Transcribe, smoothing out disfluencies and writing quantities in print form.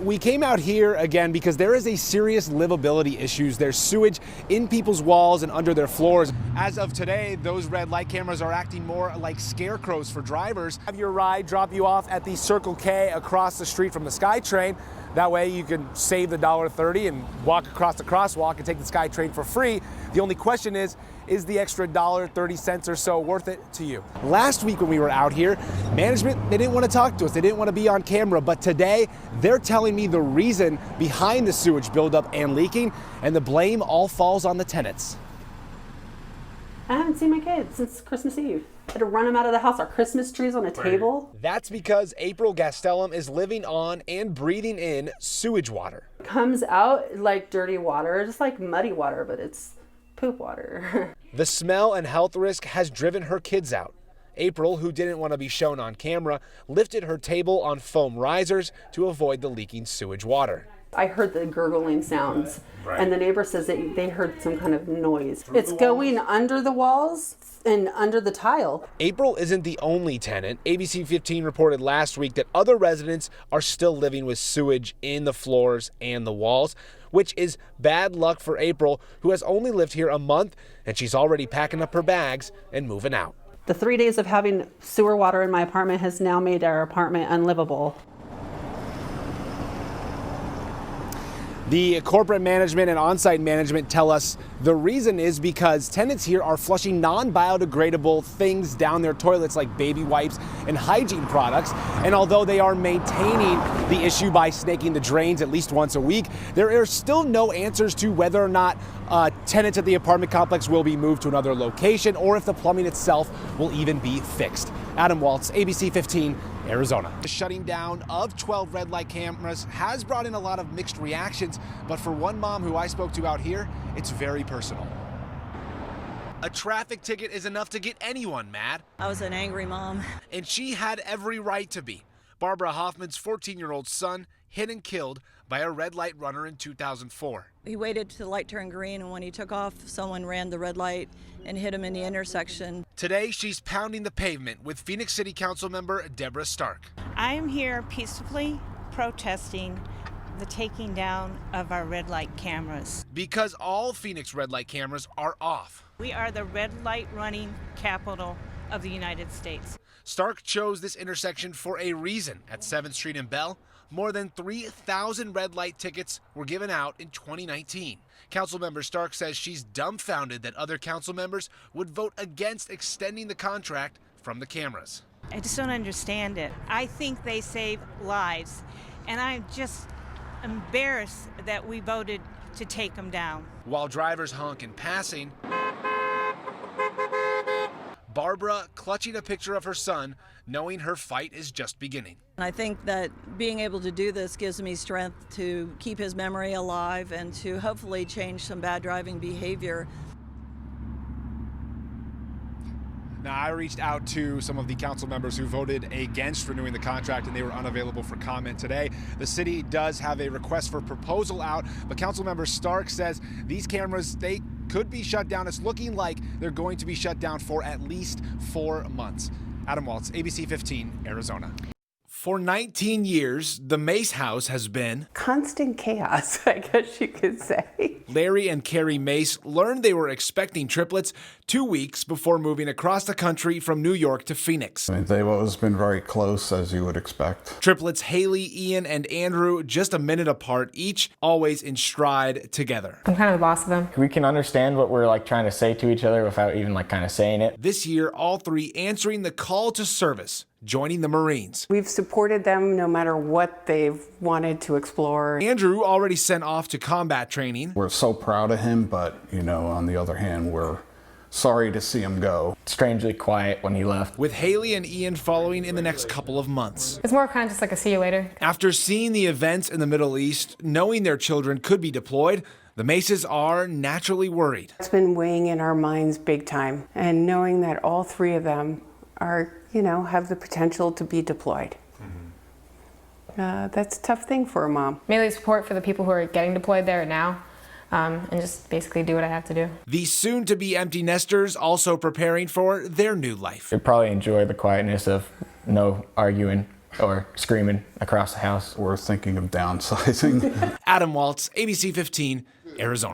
we came out here again because there is a serious livability issues. There's sewage in people's walls and under their floors. As of today, those red light cameras are acting more like scarecrows for drivers. Have your ride drop you off at the Circle K across the street from the SkyTrain. That way you can save the $1.30 and walk across the crosswalk and take the SkyTrain for free. The only question is the extra $1.30 or so worth it to you? Last week when we were out here, management, they didn't want to talk to us. They didn't want to be on camera, but today they're telling me the reason behind the sewage buildup and leaking, and the blame all falls on the tenants. I haven't seen my kids since Christmas Eve. I had to run them out of the house. Our Christmas tree's on a table. That's because April Gastelum is living on and breathing in sewage water. It comes out like dirty water, just like muddy water, but it's poop water. The smell and health risk has driven her kids out. April, who didn't want to be shown on camera, lifted her table on foam risers to avoid the leaking sewage water. I heard the gurgling sounds, and the neighbor says that they heard some kind of noise. It's going under the walls and under the tile. April isn't the only tenant. ABC15 reported last week that other residents are still living with sewage in the floors and the walls, which is bad luck for April, who has only lived here a month, and she's already packing up her bags and moving out. The 3 days of having sewer water in my apartment has now made our apartment unlivable. The corporate management and on-site management tell us the reason is because tenants here are flushing non-biodegradable things down their toilets like baby wipes and hygiene products. And although they are maintaining the issue by snaking the drains at least once a week, there are still no answers to whether or not tenants at the apartment complex will be moved to another location or if the plumbing itself will even be fixed. Adam Waltz, ABC 15, Arizona. The shutting down of 12 red light cameras has brought in a lot of mixed reactions, but for one mom who I spoke to out here, it's very personal. A traffic ticket is enough to get anyone mad. I was an angry mom. And she had every right to be. Barbara Hoffman's 14-year-old son hit and killed by a red light runner in 2004. He waited till the light turned green, and when he took off, someone ran the red light and hit him in the intersection. Today, she's pounding the pavement with Phoenix City Council member Deborah Stark. I am here peacefully protesting the taking down of our red light cameras. Because all Phoenix red light cameras are off. We are the red light running capital of the United States. Stark chose this intersection for a reason. At 7th Street and Bell, more than 3,000 red light tickets were given out in 2019. Councilmember Stark says she's dumbfounded that other council members would vote against extending the contract from the cameras. I just don't understand it. I think they save lives, and I'm just embarrassed that we voted to take them down. While drivers honk in passing, Barbara clutching a picture of her son, knowing her fight is just beginning. And I think that being able to do this gives me strength to keep his memory alive and to hopefully change some bad driving behavior. Now, I reached out to some of the council members who voted against renewing the contract, and they were unavailable for comment today. The city does have a request for proposal out, but Councilmember Stark says these cameras, they could be shut down. It's looking like they're going to be shut down for at least 4 months. Adam Waltz, ABC 15, Arizona. For 19 years, the Mace house has been Constant chaos, I guess you could say. Larry and Carrie Mace learned they were expecting triplets 2 weeks before moving across the country from New York to Phoenix. I mean, they've always been very close, as you would expect. Triplets Haley, Ian, and Andrew, just a minute apart each, always in stride together. I'm kind of the boss of them. We can understand what we're trying to say to each other without even kind of saying it. This year, all three answering the call to service, joining the Marines. We've supported them no matter what they've wanted to explore. Andrew already sent off to combat training. We're so proud of him, but, on the other hand, we're sorry to see him go. Strangely quiet when he left. With Haley and Ian following in the next couple of months. It's more kind of just like a see you later. After seeing the events in the Middle East, knowing their children could be deployed, the Maces are naturally worried. It's been weighing in our minds big time, and knowing that all three of them are, have the potential to be deployed. That's a tough thing for a mom. Mainly support for the people who are getting deployed there now, and just basically do what I have to do. The soon-to-be empty nesters also preparing for their new life. They probably enjoy the quietness of no arguing or screaming across the house. We're thinking of downsizing. Adam Waltz, ABC 15, Arizona.